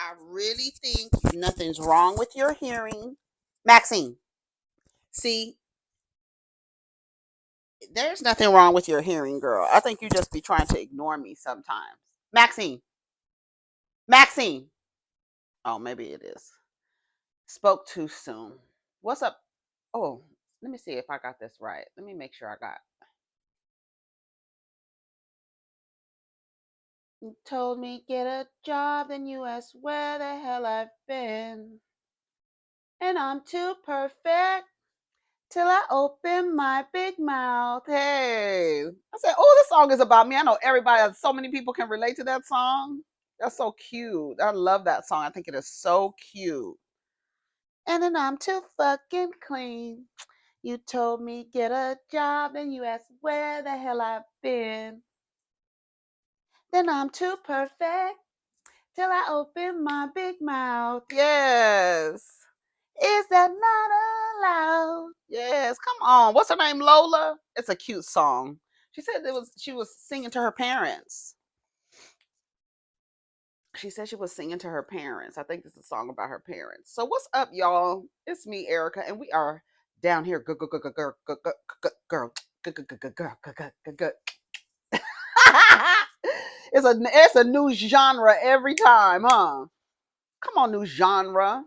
I really think nothing's wrong with your hearing. Maxine, see, there's nothing wrong with your hearing, girl. I think you just be trying to ignore me sometimes. Maxine, Maxine. Oh, maybe it is. Spoke too soon. What's up? Oh, let me see if I got this right. Let me make sure I got. You told me get a job, then you asked where the hell I've been. And I'm too perfect till I open my big mouth. Hey. I said, oh, this song is about me. I know everybody, so many people can relate to that song. That's so cute. I love that song. I think it is so cute. And then I'm too fucking clean. You told me get a job, and you asked where the hell I've been. Then I'm too perfect till I open my big mouth. Yes. Is that not allowed? Yes. Come on. What's her name? Lola? It's a cute song. She said she was singing to her parents. She said she was singing to her parents. I think this is a song about her parents. So what's up, y'all? It's me, Erica, and we are down here. Girl. It's a new genre every time, huh? Come on, new genre.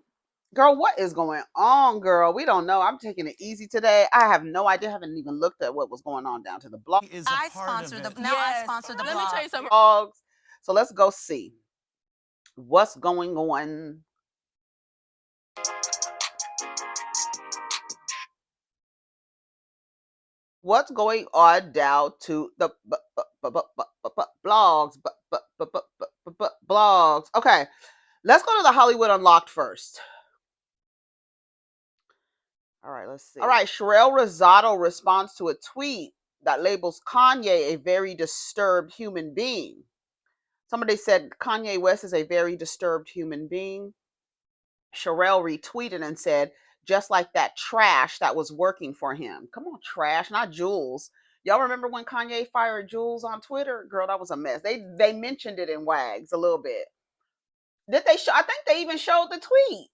Girl, what is going on, girl? We don't know. I'm taking it easy today. I have no idea. I haven't even looked at what was going on down to the blog. I sponsor the blog. Let me tell you something. Blogs. So let's go see what's going on. What's going on down to the blogs? Blogs. Okay, let's go to the Hollywood Unlocked first. All right, let's see. All right, Sherelle Rosado responds to a tweet that labels Kanye a very disturbed human being. Somebody said Kanye West is a very disturbed human being. Sherelle retweeted and said, just like that trash that was working for him. Come on, trash, not Jules. Y'all remember when Kanye fired Jules on Twitter? Girl, that was a mess. They mentioned it in Wags a little bit. Did they show? I think they even showed the tweet.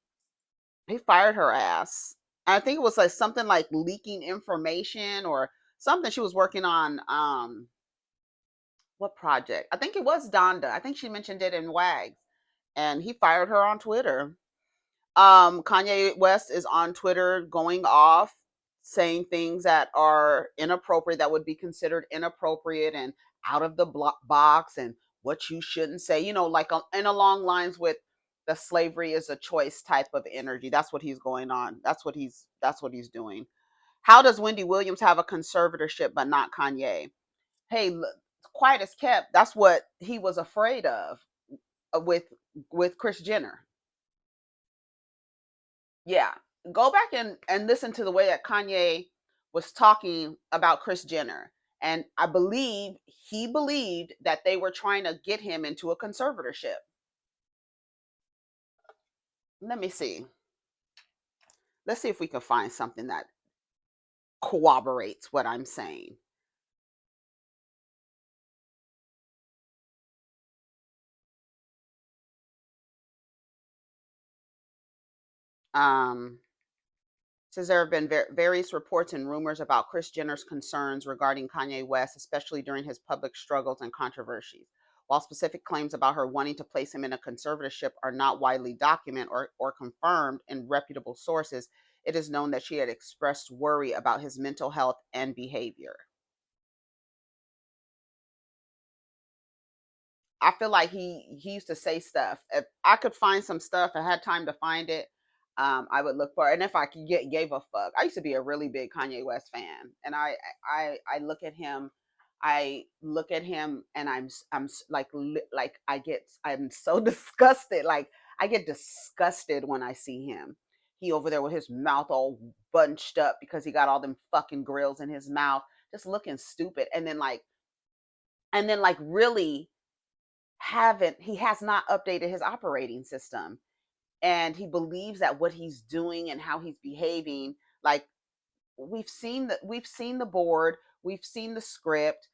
He fired her ass. I think it was like something like leaking information or something she was working on. What project? I think it was Donda. I think she mentioned it in Wags, and he fired her on Twitter. Kanye West is on Twitter going off, saying things that are inappropriate, that would be considered inappropriate and out of the box, and what you shouldn't say. Like and along lines with the slavery is a choice type of energy. That's what he's going on. That's what he's doing. How does Wendy Williams have a conservatorship but not Kanye? Hey, quiet as kept. That's what he was afraid of with Kris Jenner. Yeah, go back and listen to the way that Kanye was talking about Kris Jenner, and I believe he believed that they were trying to get him into a conservatorship. Let me see. Let's see if we can find something that corroborates what I'm saying. Says there have been various reports and rumors about Kris Jenner's concerns regarding Kanye West, especially during his public struggles and controversies. While specific claims about her wanting to place him in a conservatorship are not widely documented or confirmed in reputable sources, it is known that she had expressed worry about his mental health and behavior. I feel like he used to say stuff. If I could find some stuff, I had time to find it. I would look for it. And if I could gave a fuck. I used to be a really big Kanye West fan, and I look at him. I look at him, and I'm like I'm so disgusted. Like I get disgusted when I see him. He over there with his mouth all bunched up because he got all them fucking grills in his mouth, just looking stupid. And then like really haven't he has not updated his operating system, and he believes that what he's doing and how he's behaving, like we've seen the board, we've seen the script,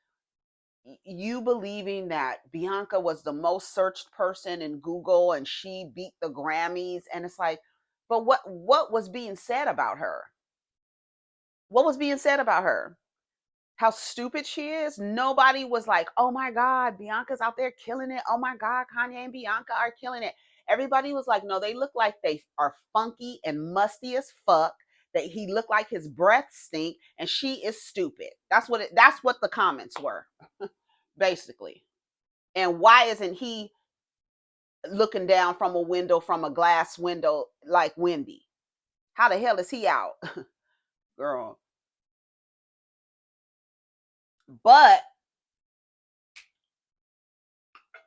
you believing that Bianca was the most searched person in Google and she beat the Grammys, and it's like, but what was being said about her? What was being said about her? How stupid she is. Nobody was like, oh my God, Bianca's out there killing it. Oh my God, Kanye and Bianca are killing it. Everybody was like, no, they look like they are funky and musty as fuck. That he looked like his breath stink, and she is stupid. That's what the comments were, basically. And why isn't he looking down from a window, from a glass window, like Wendy? How the hell is he out? Girl. But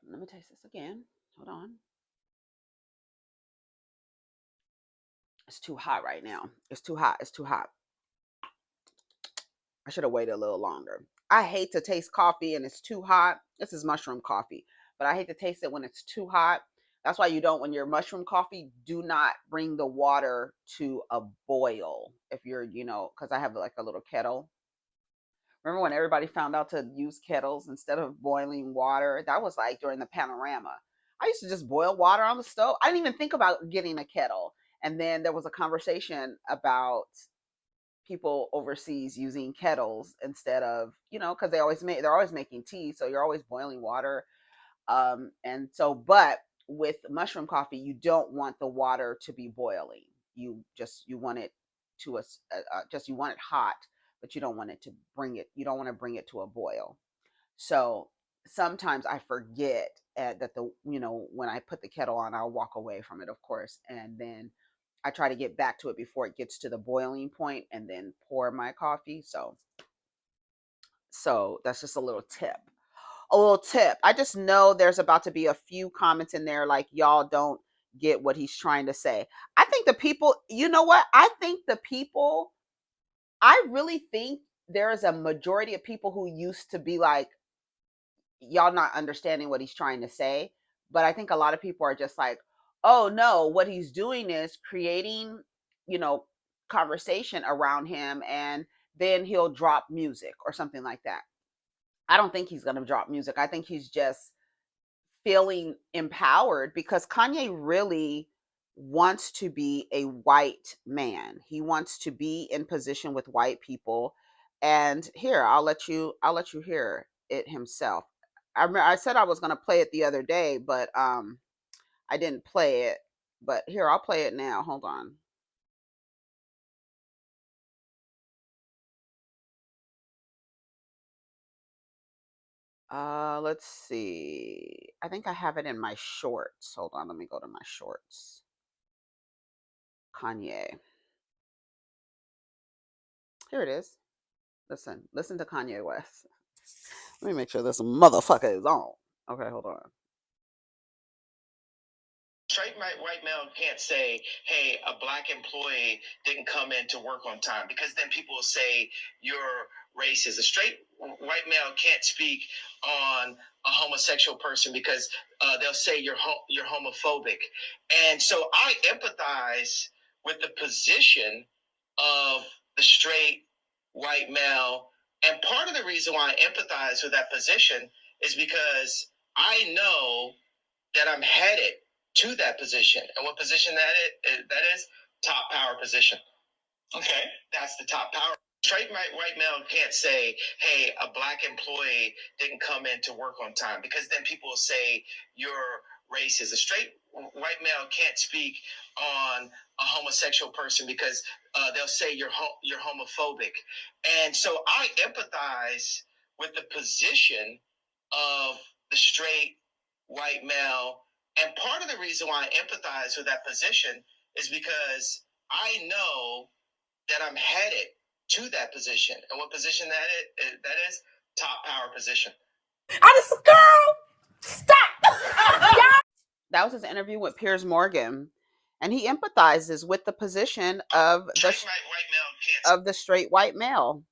let me taste this again. Hold on. It's too hot right now. It's too hot. It's too hot. I should have waited a little longer. I hate to taste coffee and it's too hot. This is mushroom coffee, but I hate to taste it when it's too hot. That's why you don't, when you're mushroom coffee, do not bring the water to a boil. If you're, because I have like a little kettle. Remember when everybody found out to use kettles instead of boiling water? That was like during the panorama. I used to just boil water on the stove. I didn't even think about getting a kettle. And then there was a conversation about people overseas using kettles instead of, because they're always making tea, so you're always boiling water. And so, but with mushroom coffee, you don't want the water to be boiling. You want it to just you want it hot, but you don't want it to bring it. You don't want to bring it to a boil. So sometimes I forget that when I put the kettle on, I'll walk away from it, of course, and then I try to get back to it before it gets to the boiling point, and then pour my coffee. So that's just a little tip. A little tip. I just know there's about to be a few comments in there like y'all don't get what he's trying to say. I think the people, you know what? I really think there is a majority of people who used to be like, y'all not understanding what he's trying to say. But I think a lot of people are just like, oh no, what he's doing is creating, you know, conversation around him, and then he'll drop music or something like that. I don't think he's going to drop music. I think he's just feeling empowered because Kanye really wants to be a white man. He wants to be in position with white people. And here, I'll let you hear it himself. I said I was going to play it the other day, but I didn't play it. But here, I'll play it now. Hold on. Let's see. I think I have it in my shorts. Hold on, let me go to my shorts. Kanye. Here it is. Listen to Kanye West. Let me make sure this motherfucker is on. Okay, hold on. Straight white male can't say, hey, a black employee didn't come in to work on time, because then people will say you're racist. A straight white male can't speak on a homosexual person because they'll say you're homophobic. And so I empathize with the position of the straight white male. And part of the reason why I empathize with that position is because I know that I'm headed to that position. And what position that is? Top power position. Okay. That's the top power. Straight white male can't say, hey, a black employee didn't come in to work on time, because then people will say you're racist. A straight white male can't speak on a homosexual person because they'll say you're homophobic. And so I empathize with the position of the straight white male. And part of the reason why I empathize with that position is because I know that I'm headed to that position. And what position that is? Top power position. I just, girl, stop. That was his interview with Piers Morgan, and he empathizes with the position of the straight white male,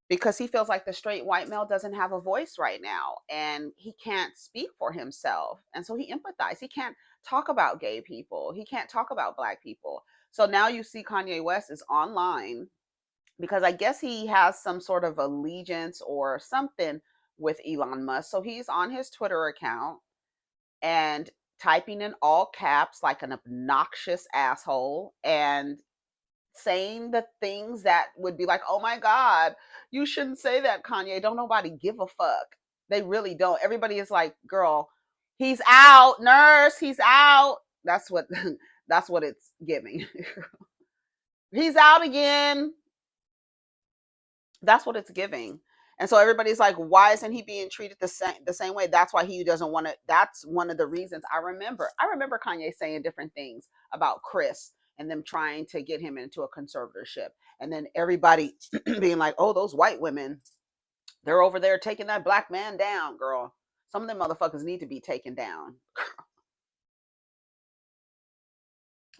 because he feels like the straight white male doesn't have a voice right now and he can't speak for himself. And so he empathizes. He can't talk about gay people. He can't talk about black people. So now you see Kanye West is online because I guess he has some sort of allegiance or something with Elon Musk. So he's on his Twitter account and typing in all caps like an obnoxious asshole and saying the things that would be like, oh my God, you shouldn't say that, Kanye. Don't nobody give a fuck. They really don't. Everybody is like, girl, he's out, nurse, he's out. That's what that's what it's giving. He's out again. That's what it's giving. And so everybody's like, why isn't he being treated the same way? That's why he doesn't want to. That's one of the reasons I remember Kanye saying different things about Chris and them trying to get him into a conservatorship. And then everybody being like, oh, those white women, they're over there taking that black man down, girl. Some of them motherfuckers need to be taken down.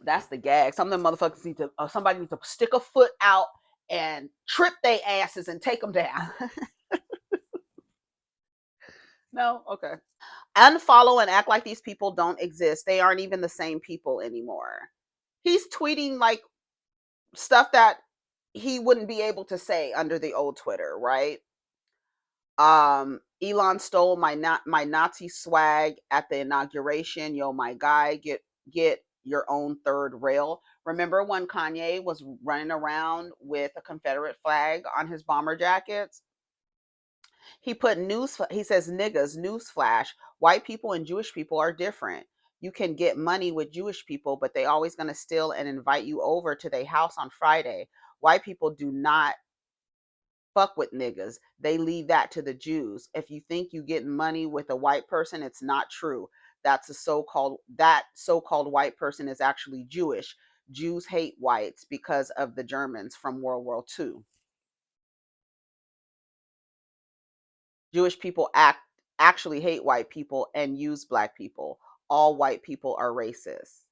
That's the gag. Some of them motherfuckers need to, somebody needs to stick a foot out and trip their asses and take them down. No? Okay. Unfollow and act like these people don't exist. They aren't even the same people anymore. He's tweeting like stuff that he wouldn't be able to say under the old Twitter, right? Elon stole my Nazi swag at the inauguration. Yo, my guy, get your own third rail. Remember when Kanye was running around with a Confederate flag on his bomber jackets? He put he says, niggas, newsflash, white people and Jewish people are different. You can get money with Jewish people, but they always going to steal and invite you over to their house on Friday. White people do not fuck with niggas. They leave that to the Jews. If you think you get money with a white person, it's not true. That so-called white person is actually Jewish. Jews hate whites because of the Germans from World War II. Jewish people actually hate white people and use black people. All white people are racist.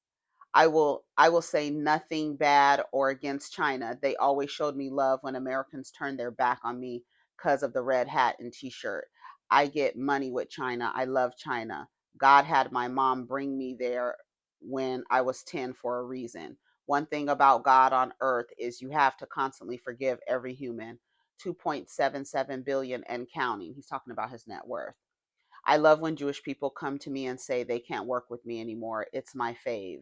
I will say nothing bad or against China. They always showed me love when Americans turned their back on me because of the red hat and t-shirt. I get money with China. I love China. God had my mom bring me there when I was 10 for a reason. One thing about God on earth is you have to constantly forgive every human. 2.77 billion and counting. He's talking about his net worth. I love when Jewish people come to me and say they can't work with me anymore. It's my fave.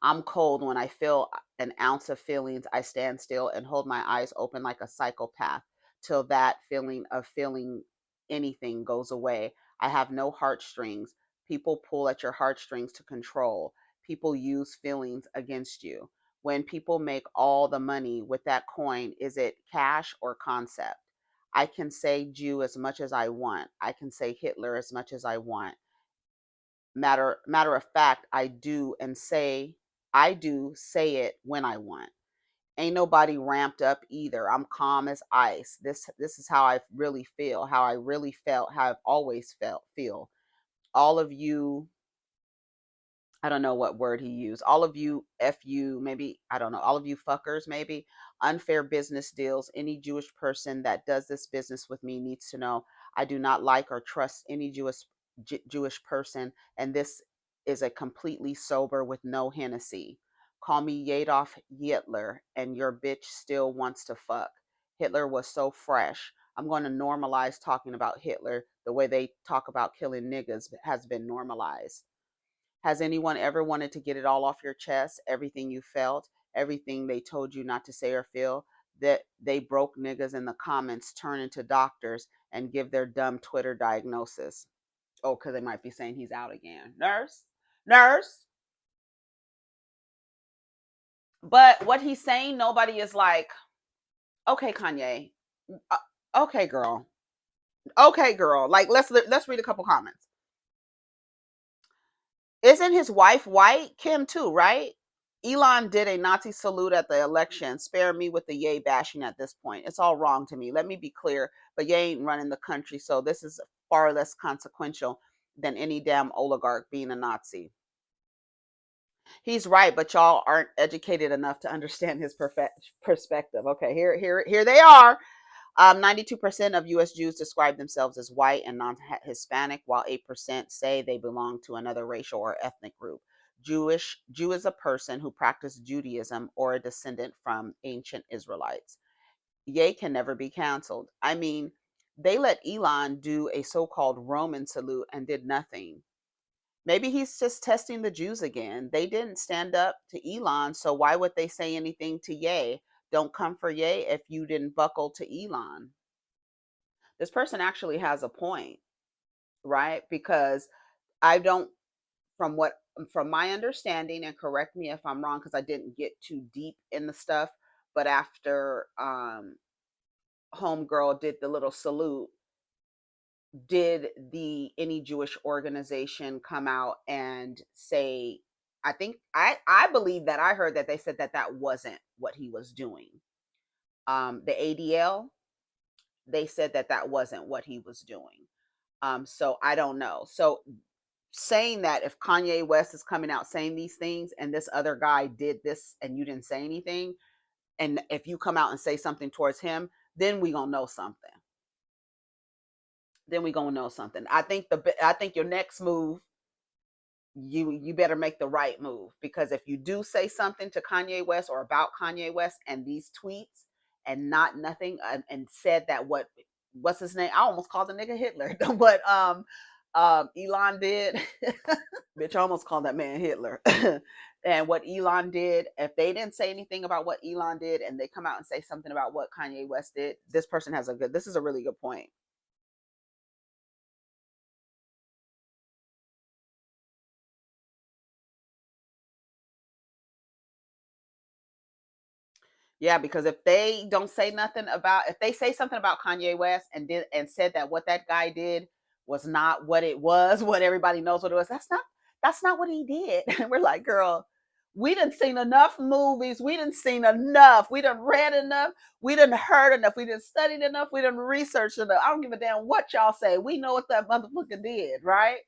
I'm cold when I feel an ounce of feelings. I stand still and hold my eyes open like a psychopath till that feeling of feeling anything goes away. I have no heartstrings. People pull at your heartstrings to control. People use feelings against you. When people make all the money with that coin, is it cash or concept? I can say Jew as much as I want. I can say Hitler as much as I want. Matter of fact, I do say it when I want. Ain't nobody ramped up either. I'm calm as ice. This is how I really feel, how I really felt, how I've always feel. All of you, I don't know what word he used. All of you, maybe, I don't know, all of you fuckers, maybe. Unfair business deals. Any Jewish person that does this business with me needs to know I do not like or trust any Jewish person, and this is a completely sober with no Hennessy. Call me Adolf Hitler, and your bitch still wants to fuck. Hitler was so fresh. I'm going to normalize talking about Hitler the way they talk about killing niggas has been normalized. Has anyone ever wanted to get it all off your chest? Everything you felt, everything they told you not to say or feel, that they broke niggas in the comments turn into doctors and give their dumb Twitter diagnosis. Oh, because they might be saying he's out again. Nurse. But what he's saying, nobody is like, okay, Kanye. Uh, okay, girl. Okay, girl. Like, let's read a couple comments. Isn't his wife white? Kim too, right? Elon did a Nazi salute at the election. Spare me with the yay bashing at this point. It's all wrong to me. Let me be clear, but yay ain't running the country, so this is far less consequential than any damn oligarch being a Nazi. He's right, but y'all aren't educated enough to understand his perspective. Okay, here they are. 92% of U.S. Jews describe themselves as white and non-Hispanic, while 8% say they belong to another racial or ethnic group. Jew is a person who practiced Judaism or a descendant from ancient Israelites. Ye can never be canceled. I mean, they let Elon do a so-called Roman salute and did nothing. Maybe he's just testing the Jews again. They didn't stand up to Elon, so why would they say anything to Ye? Don't come for Ye if you didn't buckle to Elon. This person actually has a point, right? Because I don't, from what, from my understanding, and correct me if I'm wrong because I didn't get too deep in the stuff, but after homegirl did the little salute, did the any Jewish organization come out and say, I think I believe that I heard that they said that that wasn't what he was doing. The ADL, they said that that wasn't what he was doing. So I don't know. So saying that if Kanye West is coming out saying these things and this other guy did this and you didn't say anything, and if you come out and say something towards him, then we gonna know something. Then we gonna know something. I think your next move, you better make the right move, because if you do say something to Kanye West or about Kanye West and these tweets and not nothing, and said that what's his name? I almost called the nigga Hitler. But Elon did. Bitch, I almost called that man Hitler. And what Elon did, if they didn't say anything about what Elon did and they come out and say something about what Kanye West did, this person has this is a really good point. Yeah, because if they don't say nothing about, if they say something about Kanye West and said that what that guy did was not what it was, what everybody knows what it was, that's not what he did. And we're like, girl, we done seen enough movies, we done seen enough, we done read enough, we done heard enough, we done studied enough, we done researched enough. I don't give a damn what y'all say. We know what that motherfucker did, right?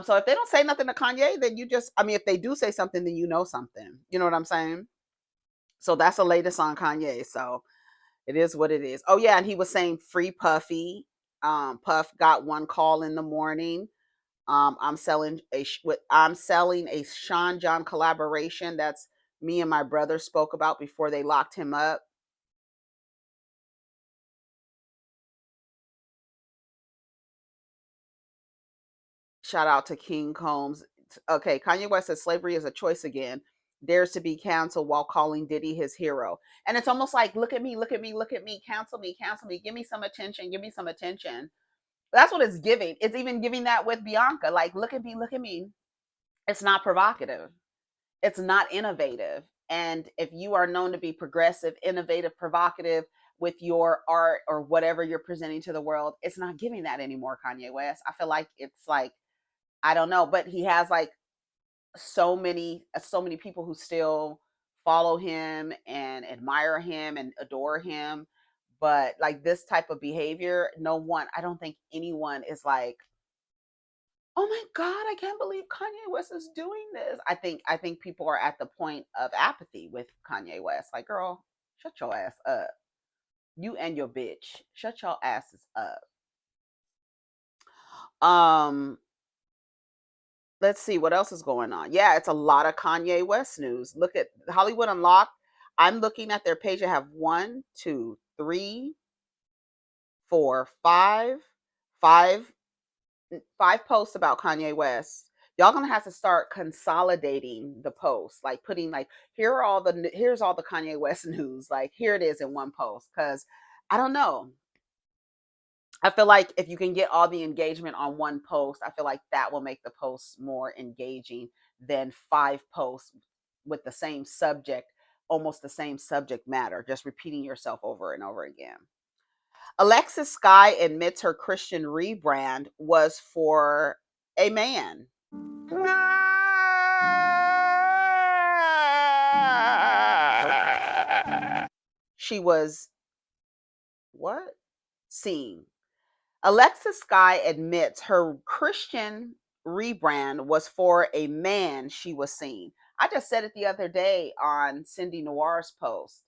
So if they don't say nothing to Kanye, then you just, I mean, if they do say something, then you know something. You know what I'm saying? So that's the latest on Kanye. So it is what it is. Oh yeah, and he was saying free Puffy. Puff got one call in the morning. I'm selling a Sean John collaboration. That's me and my brother spoke about before they locked him up. Shout out to King Combs. Okay, Kanye West says slavery is a choice again. Dares to be canceled while calling Diddy his hero. And it's almost like, look at me, look at me, look at me, cancel me, give me some attention, give me some attention. That's what it's giving. It's even giving that with Bianca. Like, look at me, look at me. It's not provocative. It's not innovative. And if you are known to be progressive, innovative, provocative with your art or whatever you're presenting to the world, it's not giving that anymore, Kanye West. I feel like it's like, I don't know, but he has like so many people who still follow him and admire him and adore him. But like this type of behavior, no one, I don't think anyone is like, oh my god, I can't believe Kanye West is doing this. I think people are at the point of apathy with Kanye West. Like, girl, shut your ass up. You and your bitch, shut your asses up. Um, let's see what else is going on. Yeah, it's a lot of Kanye West news. Look at Hollywood Unlocked. I'm looking at their page. I have one, two, three, four, five, five posts about Kanye West. Y'all gonna have to start consolidating the posts, like putting like here's all the Kanye West news. Like here it is in one post. Cause I don't know. I feel like if you can get all the engagement on one post, I feel like that will make the posts more engaging than five posts with the same subject, almost the same subject matter, just repeating yourself over and over again. Alexis Sky admits her Christian rebrand was for a man. She was what? Seen. Alexis Sky admits her Christian rebrand was for a man she was seeing. I just said it the other day on Cindy Noir's post.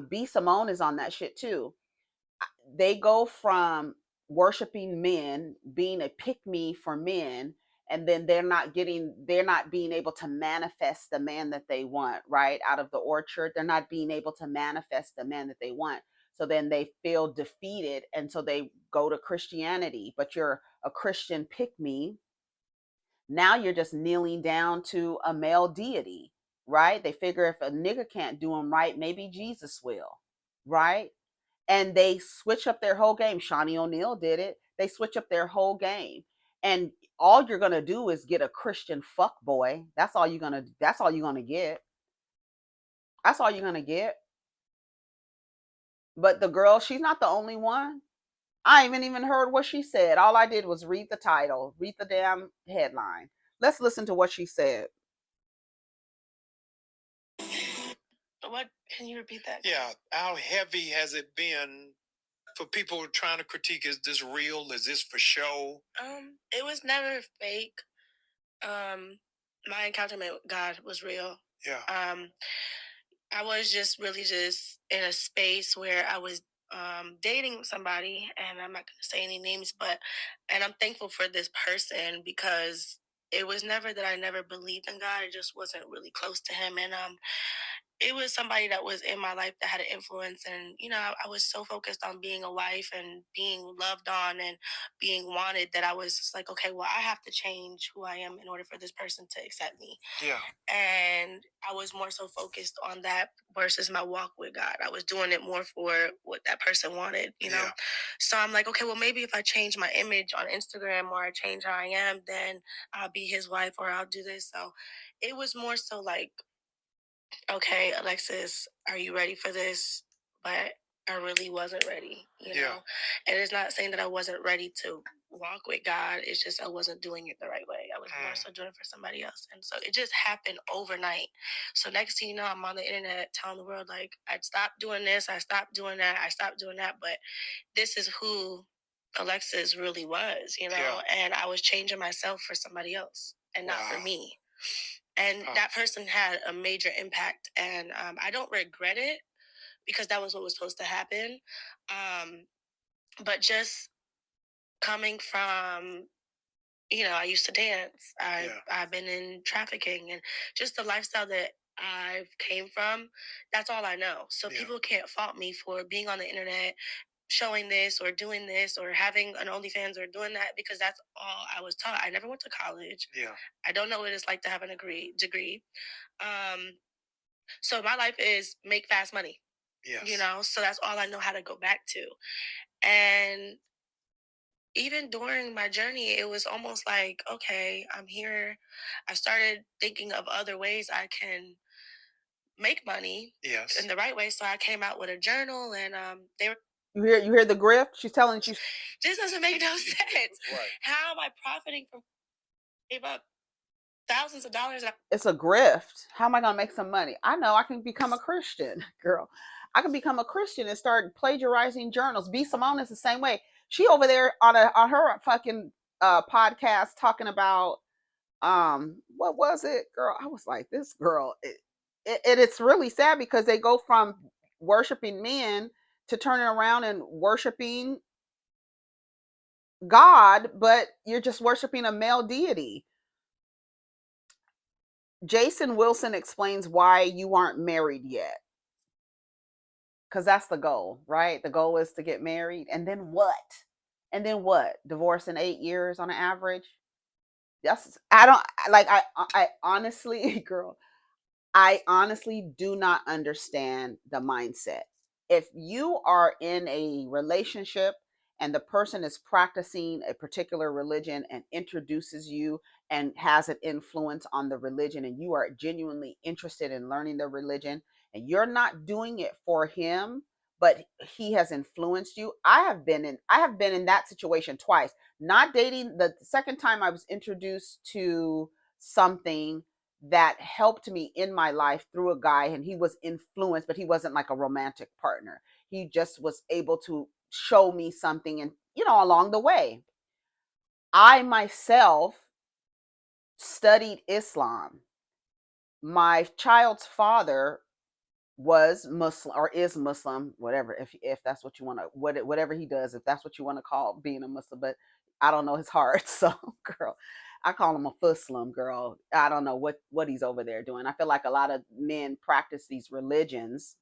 B. Simone is on that shit too. They go from worshiping men, being a pick me for men, and then they're not being able to manifest the man that they want, right? Out of the orchard, they're not being able to manifest the man that they want. So then they feel defeated, and so they go to Christianity. But you're a Christian Pickme. Now you're just kneeling down to a male deity, right? They figure if a nigga can't do them right, maybe Jesus will, right? And they switch up their whole game. Shawnee O'Neal did it. They switch up their whole game. And all you're gonna do is get a Christian fuck boy. That's all you're gonna get. That's all you're gonna get. But the girl, she's not the only one. I haven't even heard what she said. All I did was read the title, read the damn headline. Let's listen to what she said. What? Can you repeat that? Yeah. How heavy has it been for people trying to critique? Is this real? Is this for show? It was never fake. My encounter with God was real. Yeah. I was just really just in a space where I was dating somebody, and I'm not gonna say any names, and I'm thankful for this person because it was never that I never believed in God. I just wasn't really close to him, and it was somebody that was in my life that had an influence. And I was so focused on being a wife and being loved on and being wanted that I was just like, okay, well, I have to change who I am in order for this person to accept me. Yeah. And I was more so focused on that versus my walk with God. I was doing it more for what that person wanted. Yeah. So I'm like, okay, well, maybe if I change my image on Instagram or I change how I am, then I'll be his wife or I'll do this. So it was more so like, okay, Alexis, are you ready for this? But I really wasn't ready, Yeah. And it's not saying that I wasn't ready to walk with God. It's just I wasn't doing it the right way. I was more so doing it for somebody else. And so it just happened overnight. So next thing you know, I'm on the internet telling the world, like, I stopped doing this, I stopped doing that, I stopped doing that. But this is who Alexis really was, Yeah. And I was changing myself for somebody else and not for Wow. me. And that person had a major impact. And I don't regret it because that was what was supposed to happen. But just coming from, I used to dance. I've been in trafficking, and just the lifestyle that I've came from, that's all I know. So people can't fault me for being on the internet, showing this or doing this or having an OnlyFans or doing that, because that's all I was taught. I never went to college. Yeah. I don't know what it's like to have a degree. So my life is make fast money. Yes. So that's all I know how to go back to. And even during my journey, it was almost like, okay, I'm here. I started thinking of other ways I can make money Yes. in the right way. So I came out with a journal, and they were. You hear the grift? She's telling you. This doesn't make no sense. Right. How am I profiting from gave up thousands of dollars? It's a grift. How am I gonna make some money? I know I can become a Christian, girl. I can become a Christian and start plagiarizing journals. B Simone is the same way. She over there on her fucking podcast talking about what was it, girl? I was like, this girl. It's really sad because they go from worshiping men to turning around and worshiping God, but you're just worshiping a male deity. Jason Wilson explains why you aren't married yet. Because that's the goal, right? The goal is to get married. And then what? And then what? Divorce in 8 years on an average? I don't like I honestly, girl, I honestly do not understand the mindset. If you are in a relationship and the person is practicing a particular religion and introduces you and has an influence on the religion, and you are genuinely interested in learning the religion, and you're not doing it for him, but he has influenced you. I have been in that situation twice. Not dating. The second time I was introduced to something that helped me in my life through a guy, and he was influenced, but he wasn't like a romantic partner. He just was able to show me something, and along the way I myself studied Islam. My child's father was Muslim, or is Muslim, whatever, if that's what you want to, whatever he does, if that's what you want to call being a Muslim. But I don't know his heart. So girl, I call him a Fuslim, girl. I don't know what he's over there doing. I feel like a lot of men practice these religions,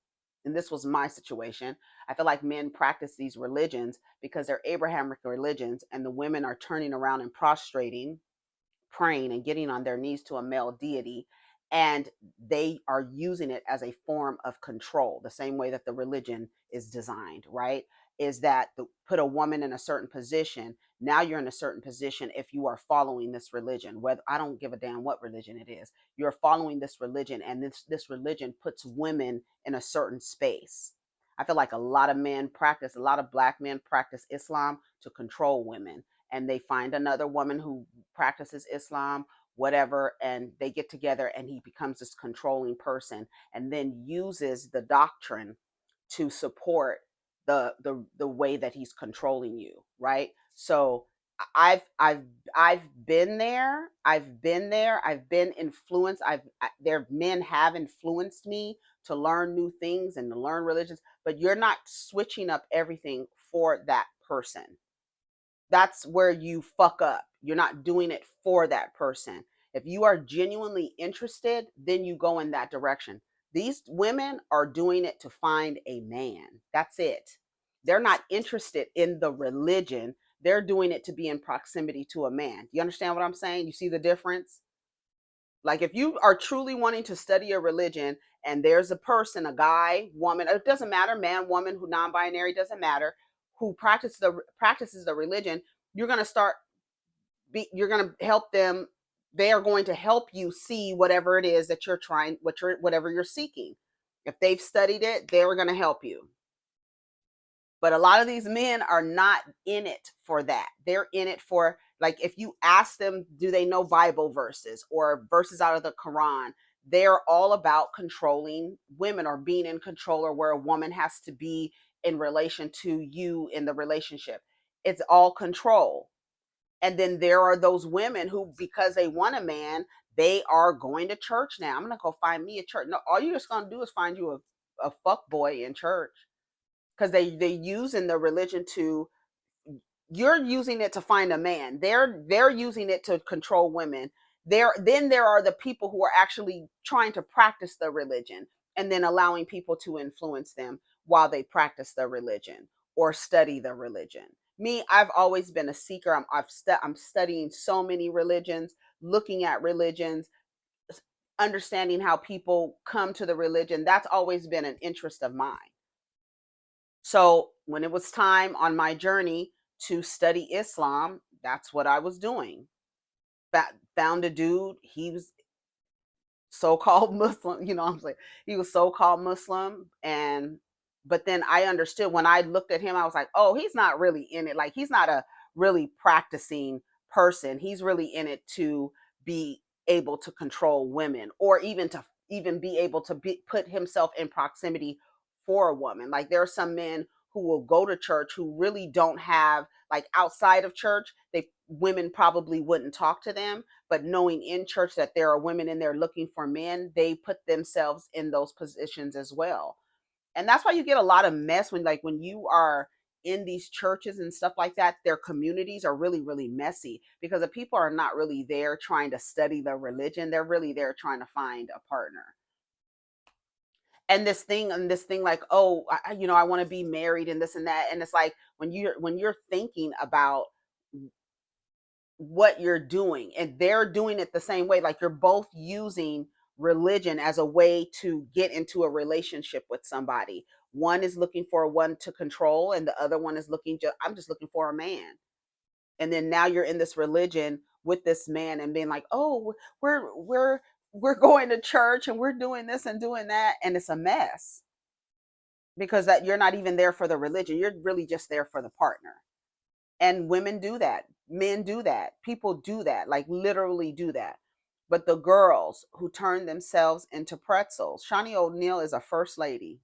and this was my situation, I feel like men practice these religions because they're Abrahamic religions, and the women are turning around and prostrating, praying and getting on their knees to a male deity, and they are using it as a form of control, the same way that the religion is designed, right? Is that put a woman in a certain position. Now you're in a certain position if you are following this religion. Whether, I don't give a damn what religion it is, you're following this religion, and this religion puts women in a certain space. I feel like a lot of a lot of black men practice Islam to control women, and they find another woman who practices Islam, whatever, and they get together, and he becomes this controlling person, and then uses the doctrine to support the way that he's controlling you, right? So I've I've I've been there. I've been there. I've been influenced. There men have influenced me to learn new things and to learn religions, but you're not switching up everything for that person. That's where you fuck up. You're not doing it for that person. If you are genuinely interested, then you go in that direction. These women are doing it to find a man. That's it. They're not interested in the religion. They're doing it to be in proximity to a man. You understand what I'm saying? You see the difference? Like, if you are truly wanting to study a religion, and there's a person, a guy, woman, it doesn't matter, man, woman, who non-binary, doesn't matter, who practices the religion, you're going to you're going to help them. They are going to help you see whatever it is that you're trying, whatever you're seeking. If they've studied it, they're going to help you. But a lot of these men are not in it for that. They're in it for, like, if you ask them, do they know Bible verses or verses out of the Quran? They're all about controlling women, or being in control, or where a woman has to be in relation to you in the relationship. It's all control. And then there are those women who, because they want a man, they are going to church now. I'm going to go find me a church. No, all you're just going to do is find you a fuck boy in church, because they using the religion to, you're using it to find a man, they're using it to control women. Then there are the people who are actually trying to practice the religion, and then allowing people to influence them while they practice the religion or study the religion. Me, I've always been a seeker. I'm studying so many religions, looking at religions, understanding how people come to the religion. That's always been an interest of mine. So when it was time on my journey to study Islam, that's what I was doing. Found a dude, he was so-called Muslim, I'm saying, he was so-called Muslim, and but then I understood when I looked at him, I was like, oh, he's not really in it. Like, he's not a really practicing person. He's really in it to be able to control women, or even to be able to put himself in proximity for a woman. Like, there are some men who will go to church who really don't have, like, outside of church, women probably wouldn't talk to them, but knowing in church that there are women in there looking for men, they put themselves in those positions as well. And that's why you get a lot of mess when you are in these churches and stuff like that. Their communities are really, really messy, because the people are not really there trying to study the religion. They're really there trying to find a partner. And this thing like, oh, I want to be married and this and that. And it's like, when you're thinking about what you're doing, and they're doing it the same way, like, you're both using religion as a way to get into a relationship with somebody. One is looking for one to control, and the other one is I'm just looking for a man. And then now you're in this religion with this man, and being like, oh, we're going to church, and we're doing this and doing that, and it's a mess, because that you're not even there for the religion. You're really just there for the partner. And women do that, men do that, people do that, like, literally do that. But the girls who turn themselves into pretzels, Shawnee O'Neal is a first lady.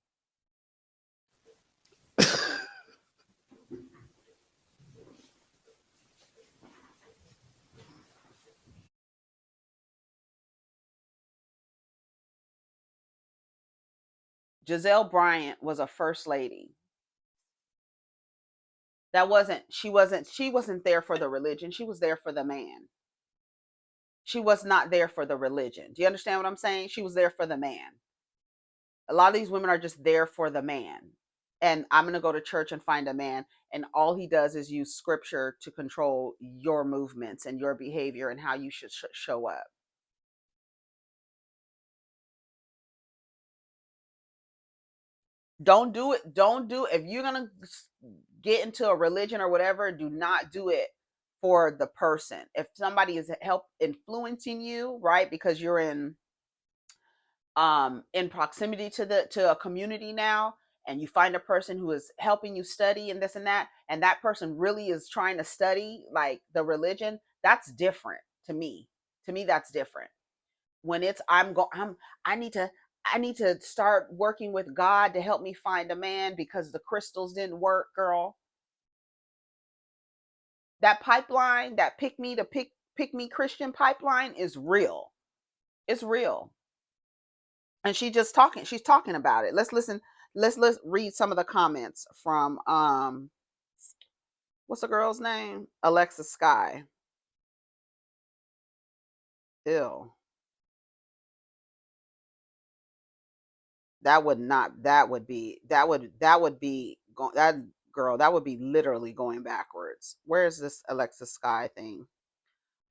Giselle Bryant was a first lady. She wasn't there for the religion. She was there for the man. She was not there for the religion. Do you understand what I'm saying? She was there for the man. A lot of these women are just there for the man. And I'm going to go to church and find a man, and all he does is use scripture to control your movements and your behavior and how you should show up. Don't do it. Don't do it. If you're going to get into a religion or whatever, do not do it for the person. If somebody is help influencing you, right, because you're in proximity to a community now, and you find a person who is helping you study and this and that person really is trying to study like the religion, that's different to me. That's different. When it's I need to start working with God to help me find a man because the crystals didn't work, girl. That pipeline, that pick me Christian pipeline is real. It's real. And she's talking about it. Let's read some of the comments from what's the girl's name? Alexis Sky. Ew. That would be that girl, that would be literally going backwards. Where's this Alexis Sky thing?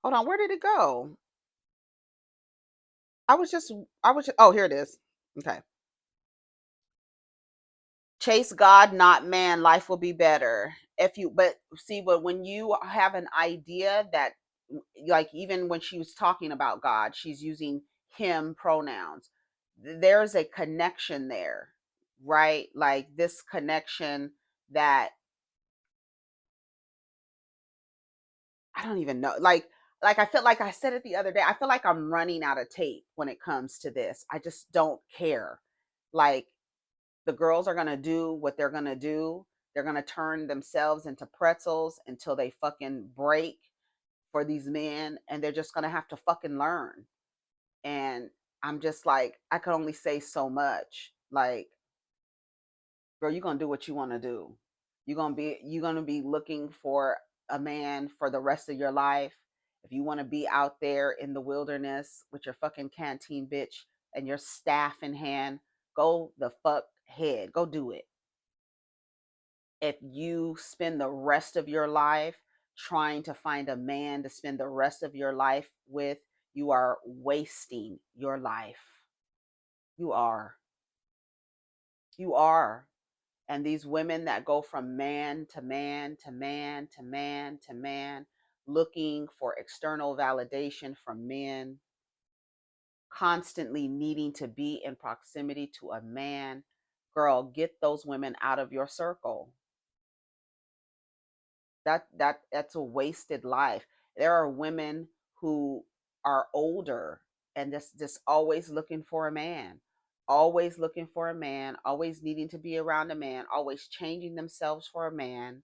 Hold on, where did it go? Oh, here it is. Okay. Chase God, not man, life will be better. But when you have an idea that, like, even when she was talking about God, she's using him pronouns. There's a connection there, right? Like this connection that I don't even know. Like I feel like I said it the other day. I feel like I'm running out of tape when it comes to this. I just don't care. Like, the girls are going to do what they're going to do. They're going to turn themselves into pretzels until they fucking break for these men, and they're just going to have to fucking learn. And I'm just like, I can only say so much. Like, girl, you're going to do what you want to do. You're going to be looking for a man for the rest of your life. If you want to be out there in the wilderness with your fucking canteen bitch and your staff in hand, go the fuck ahead. Go do it. If you spend the rest of your life trying to find a man to spend the rest of your life with, you are wasting your life. You are. You are. And these women that go from man to man to man to man to man, looking for external validation from men, constantly needing to be in proximity to a man, girl, get those women out of your circle. That's a wasted life. There are women who are older and just always looking for a man, always looking for a man, always needing to be around a man, always changing themselves for a man,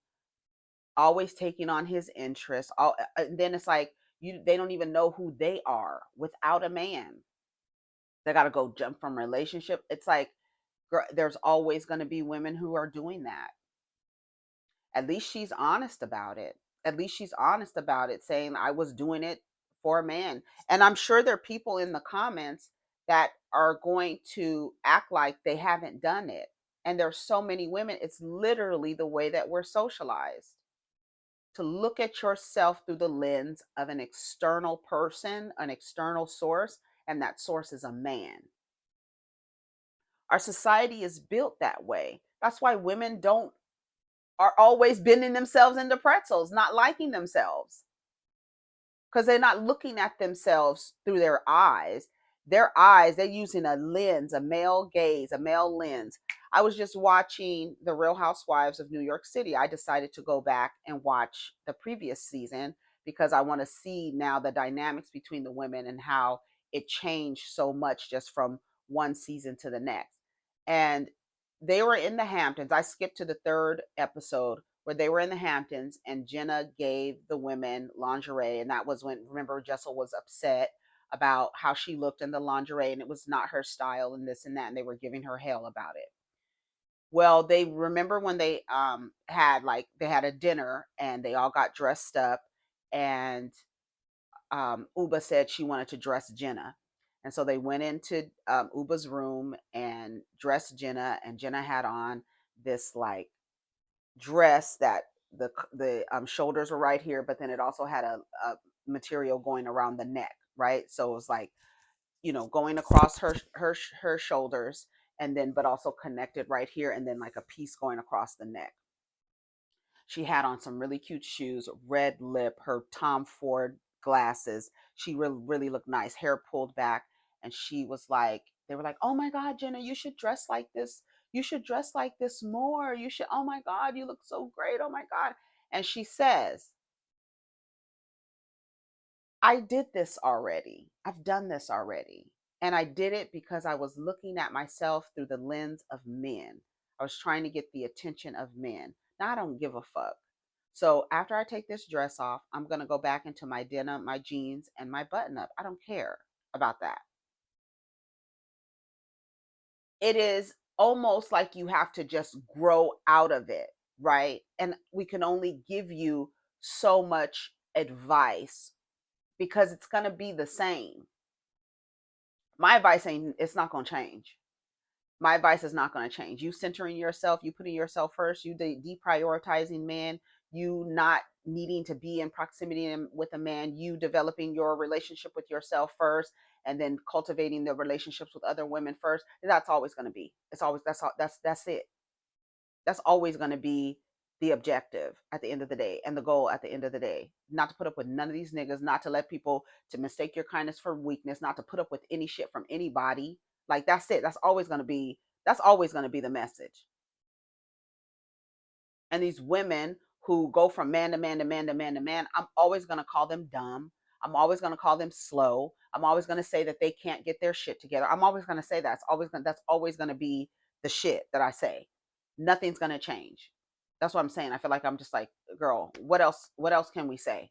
always taking on his interests. And then it's like they don't even know who they are without a man. They got to go jump from relationship. It's like, girl, there's always going to be women who are doing that. At least she's honest about it. At least she's honest about it, saying I was doing it for a man. And I'm sure there are people in the comments that are going to act like they haven't done it. And there's so many women, it's literally the way that we're socialized, to look at yourself through the lens of an external person, an external source, and that source is a man. Our society is built that way. That's why women are always bending themselves into pretzels, not liking themselves, because they're not looking at themselves through their eyes. They're using a lens, a male gaze, a male lens. I was just watching The Real Housewives of New York City. I decided to go back and watch the previous season because I want to see now the dynamics between the women and how it changed so much just from one season to the next. And they were in the Hamptons. I skipped to the third episode where they were in the Hamptons and Jenna gave the women lingerie. And that was when, remember, Jessel was upset about how she looked in the lingerie and it was not her style and this and that. And they were giving her hell about it. Well, they remember when they had a dinner and they all got dressed up, and Uba said she wanted to dress Jenna. And so they went into Uba's room and dressed Jenna, and Jenna had on this like dress that the shoulders were right here, but then it also had a material going around the neck, right? So it was like, you know, going across her shoulders, and then but also connected right here, and then like a piece going across the neck. She had on some really cute shoes, red lip, her Tom Ford glasses. She really looked nice, hair pulled back. And she was like, they were like, oh my God, Jenna, you should dress like this. You should dress like this more. You should, oh my God, you look so great. Oh my God. And she says, I did this already. I've done this already. And I did it because I was looking at myself through the lens of men. I was trying to get the attention of men. Now I don't give a fuck. So after I take this dress off, I'm going to go back into my denim, my jeans, and my button up. I don't care about that. It is almost like you have to just grow out of it, right? And we can only give you so much advice because it's going to be the same. My advice ain't, it's not going to change. My advice is not going to change. You centering yourself, you putting yourself first, you deprioritizing men, you not needing to be in proximity with a man, you developing your relationship with yourself first, and then cultivating the relationships with other women first. That's always going to be. It's always that's it. That's always going to be the objective at the end of the day, and the goal at the end of the day. Not to put up with none of these niggas, not to let people to mistake your kindness for weakness, not to put up with any shit from anybody. Like that's it. That's always going to be the message. And these women who go from man to man to man to man to man, I'm always going to call them dumb. I'm always going to call them slow. I'm always going to say that they can't get their shit together. I'm always going to say that. That's always going to be the shit that I say. Nothing's going to change. That's what I'm saying. I feel like I'm just like, girl, what else can we say?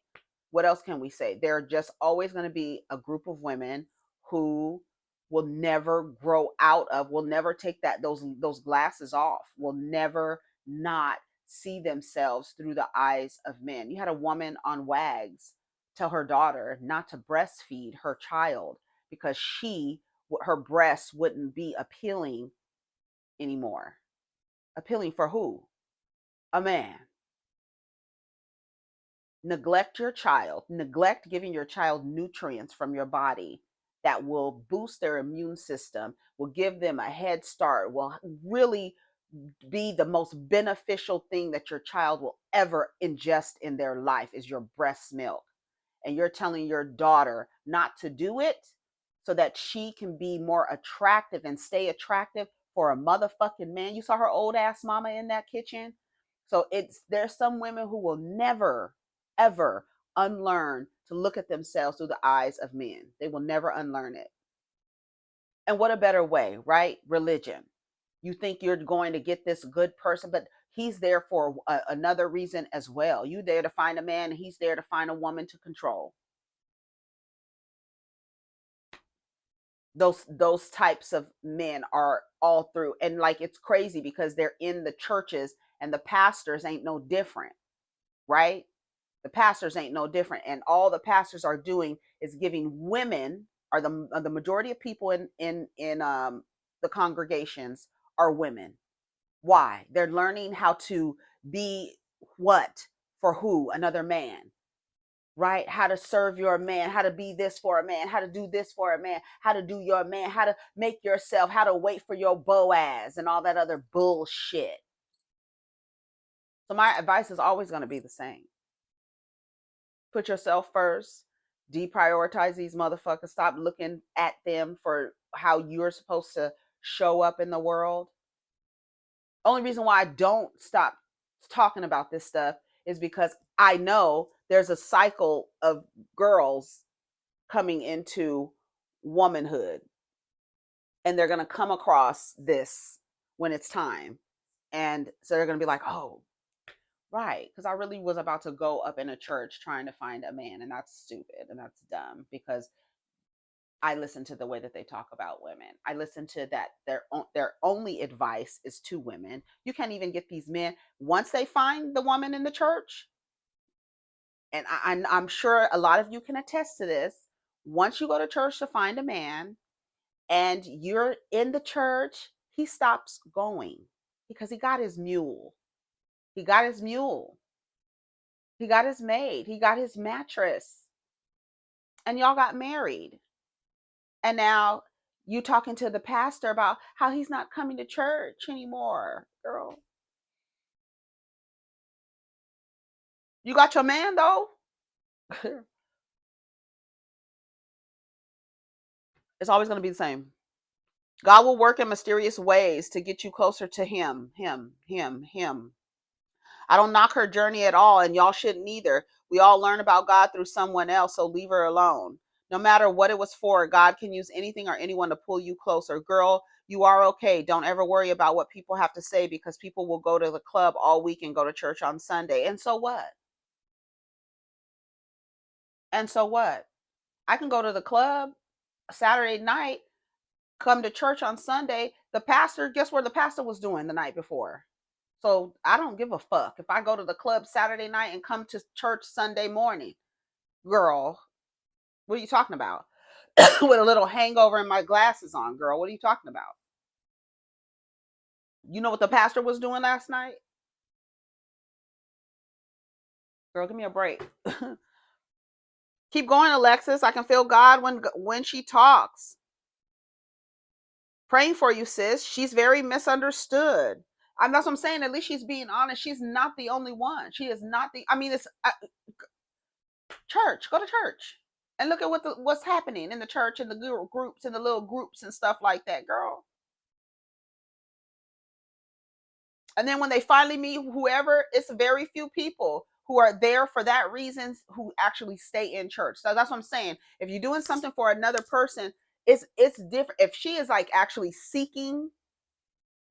What else can we say? There are just always going to be a group of women who will never grow out of, will never take those glasses off, will never not see themselves through the eyes of men. You had a woman on Wags tell her daughter not to breastfeed her child because her breasts wouldn't be appealing anymore. Appealing for who? A man. Neglect your child. Neglect giving your child nutrients from your body that will boost their immune system, will give them a head start, will really be the most beneficial thing that your child will ever ingest in their life is your breast milk. And you're telling your daughter not to do it so that she can be more attractive and stay attractive for a motherfucking man. You saw her old ass mama in that kitchen. So there's some women who will never ever unlearn to look at themselves through the eyes of men. They will never unlearn it. And what a better way, right? Religion. You think you're going to get this good person, but he's there for another reason as well. You there to find a man, and he's there to find a woman to control. Those types of men are all through, and like it's crazy because they're in the churches, and the pastors ain't no different, right? The pastors ain't no different, and all the pastors are doing is giving women, are the majority of people in the congregations are women. Why? They're learning how to be what for who? Another man, right? How to serve your man, how to be this for a man, how to do this for a man, how to do your man, how to make yourself, how to wait for your Boaz and all that other bullshit. So my advice is always going to be the same. Put yourself first. Deprioritize these motherfuckers. Stop looking at them for how you're supposed to show up in the world. Only reason why I don't stop talking about this stuff is because I know there's a cycle of girls coming into womanhood, and they're going to come across this when it's time. And so they're going to be like, oh, right, because I really was about to go up in a church trying to find a man, and that's stupid and that's dumb because I listen to the way that they talk about women. I listen to that their only advice is to women. You can't even get these men once they find the woman in the church. And I'm sure a lot of you can attest to this. once you go to church to find a man and you're in the church, he stops going because he got his mule. He got his mule. He got his maid. He got his mattress. And y'all got married. And now you talking to the pastor about how he's not coming to church anymore. Girl, you got your man though. It's always going to be the same. God will work in mysterious ways to get you closer to him. I don't knock her journey at all, and y'all shouldn't either. We all learn about God through someone else, so leave her alone. No matter what it was for, God can use anything or anyone to pull you closer. Girl, you are okay. Don't ever worry about what people have to say, because people will go to the club all week and go to church on Sunday. And so what? And so what? I can go to the club Saturday night, come to church on Sunday. The pastor, guess what the pastor was doing the night before? So I don't give a fuck if I go to the club Saturday night and come to church Sunday morning. Girl, what are you talking about? With a little hangover and my glasses on, girl. What are you talking about? You know what the pastor was doing last night? Girl, give me a break. Keep going, Alexis. I can feel God when she talks. Praying for you, sis. She's very misunderstood. That's what I'm saying. At least she's being honest. She's not the only one. She is not the. I mean, it's church. Go to church and look at what's happening in the church and the groups and the little groups and stuff like that, girl. And then when they finally meet whoever, it's very few people who are there for that reason who actually stay in church. So that's what I'm saying. If you're doing something for another person, it's different. If she is like actually seeking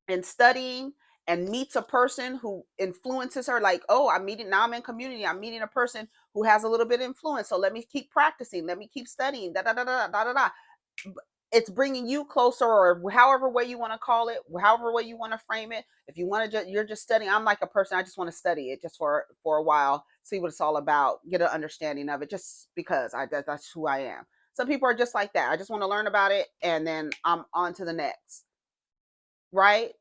and studying and meets a person who influences her, like, oh, I'm in community, I'm meeting a person who has a little bit of influence, so let me keep practicing, let me keep studying, da da da da da da da. It's bringing you closer, or however way you want to call it, however way you want to frame it. If you want to, you're just studying. I'm like a person, I just want to study it just for a while, see what it's all about, get an understanding of it, just because that's who I am. Some people are just like that. I just want to learn about it, and then I'm on to the next, right?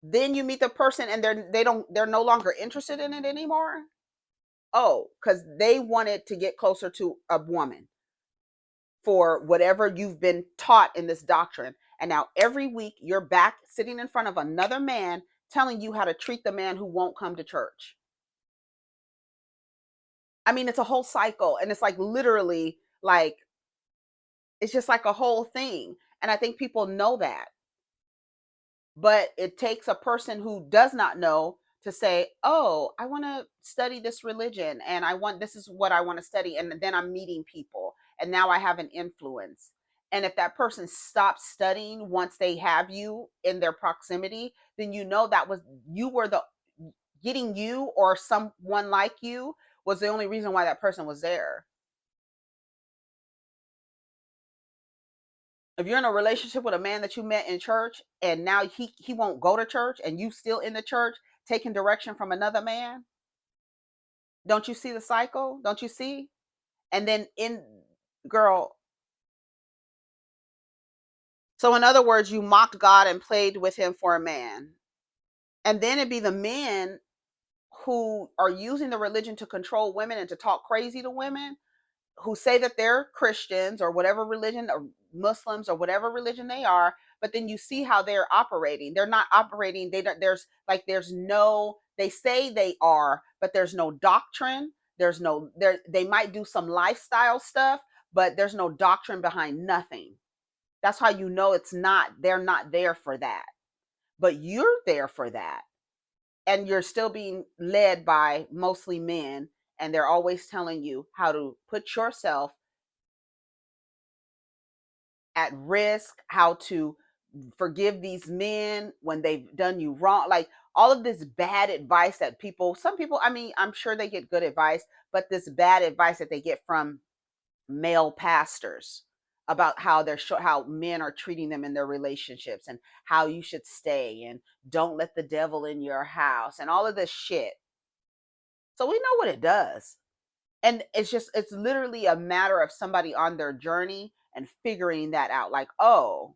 Then you meet the person and they're no longer interested in it anymore. Oh, because they wanted to get closer to a woman for whatever you've been taught in this doctrine. And now every week you're back sitting in front of another man telling you how to treat the man who won't come to church. I mean, it's a whole cycle, and it's like literally like, it's just like a whole thing. And I think people know that. But it takes a person who does not know to say, oh, I want to study this religion, and this is what I want to study. And then I'm meeting people, and now I have an influence. And if that person stops studying once they have you in their proximity, then you know that you were getting you, or someone like you was the only reason why that person was there. If you're in a relationship with a man that you met in church, and now he won't go to church, and you still in the church taking direction from another man, don't you see the cycle? Don't you see? And then girl, so in other words, you mocked God and played with him for a man. And then it'd be the men who are using the religion to control women and to talk crazy to women, who say that they're Christians or whatever religion, or Muslims or whatever religion they are, but then you see how they're operating. They're not operating. They say they are, but there's no doctrine. They might do some lifestyle stuff, but there's no doctrine behind nothing. That's how you know they're not there for that. But you're there for that. And you're still being led by mostly men, and they're always telling you how to put yourself at risk, how to forgive these men when they've done you wrong. Like all of this bad advice that some people, I mean, I'm sure they get good advice, but this bad advice that they get from male pastors about how men are treating them in their relationships, and how you should stay, and don't let the devil in your house, and all of this shit. So we know what it does. And it's literally a matter of somebody on their journey and figuring that out. Like, oh,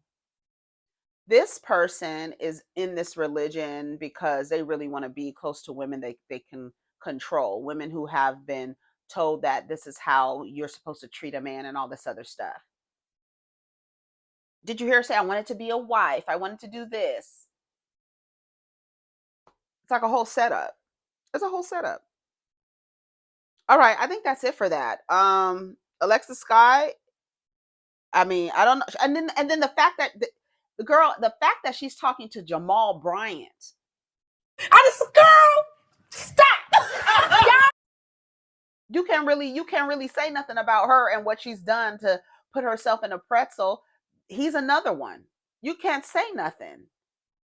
this person is in this religion because they really want to be close to women they can control, women who have been told that this is how you're supposed to treat a man and all this other stuff. Did you hear her say, I wanted to be a wife, I wanted to do this? It's like a whole setup. It's a whole setup. All right, I think that's it for that. Alexis Sky, I mean, I don't know. And then the fact that the fact that she's talking to Jamal Bryant. I just, girl, stop. You can't really say nothing about her and what she's done to put herself in a pretzel. He's another one. You can't say nothing.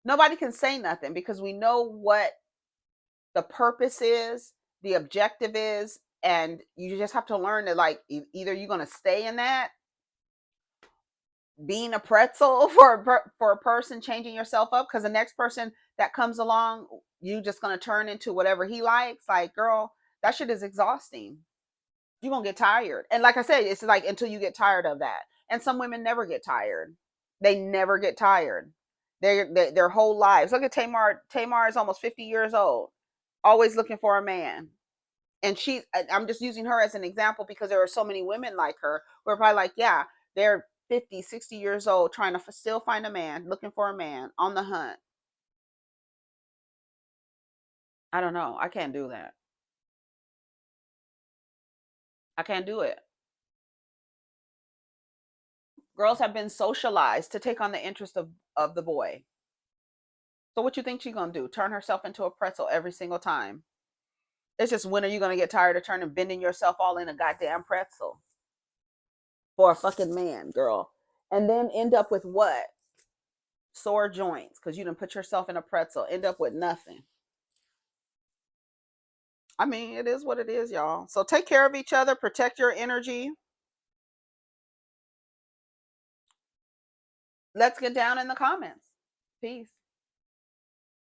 Nobody can say nothing because we know what the purpose is, the objective is, and you just have to learn that, like, either you're going to stay in that being a pretzel for a person, changing yourself up because the next person that comes along, you just going to turn into whatever he likes. Like, girl, that shit is exhausting. You're going to get tired. And like I said, it's like until you get tired of that. And some women never get tired. They never get tired. Their whole lives. Look at Tamar. Tamar is almost 50 years old, always looking for a man. And I'm just using her as an example because there are so many women like her who are probably like, yeah, they're 50, 60 years old, trying to still find a man, looking for a man, on the hunt. I don't know. I can't do that. I can't do it. Girls have been socialized to take on the interest of the boy. So what you think she's gonna do? Turn herself into a pretzel every single time? It's just, when are you gonna get tired of bending yourself all in a goddamn pretzel for a fucking man, girl? And then end up with what? Sore joints because you didn't put yourself in a pretzel. End up with nothing. I mean, it is what it is, y'all. So take care of each other, protect your energy. Let's get down in the comments. Peace.